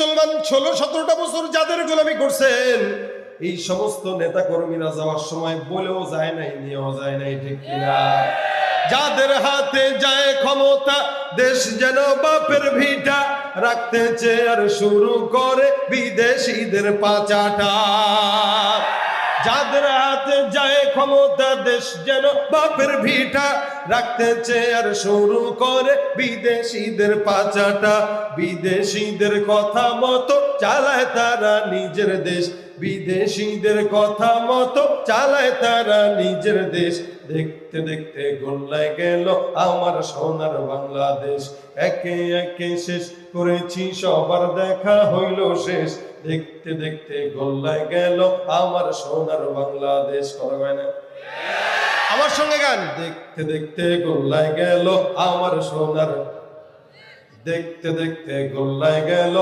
মুসলমান 16-17টা বছর যাদের গোলামি করছেন, এই সমস্ত নেতা কর্মীরা যাওয়ার সময় বলেও যায় নাই, নিয়েও যায় নাই, ঠিক কিনা? যাদের হাতে যায় ক্ষমতা, দেশ যেন বাপের ভিটা, রাখতে চেয়ার শুরু করে বিদেশিদের পাচাটা। যাদের হাতে যায় ক্ষমতা, দেশ যেন বাপের ভিটা, রাখতে চেয়ার শুরু করে বিদেশিদের পাচাটা। বিদেশিদের কথা মতো চালায় তারা নিজের দেশ, বিদেশিদের কথা মতো চালায় তারা নিজের দেশ। দেখতে দেখতে গোল্লায় গেল আমার সোনার বাংলাদেশ, একে একে শেষ করেছি সবার দেখা হইল শেষ। দেখতে দেখতে গোল্লায় গেল আমার সোনার বাংলাদেশ। করবে না আমার সঙ্গে গান? দেখতে দেখতে গোল্লায় গেল আমার সোনার, দেখতে দেখতে গোল্লায় গেল।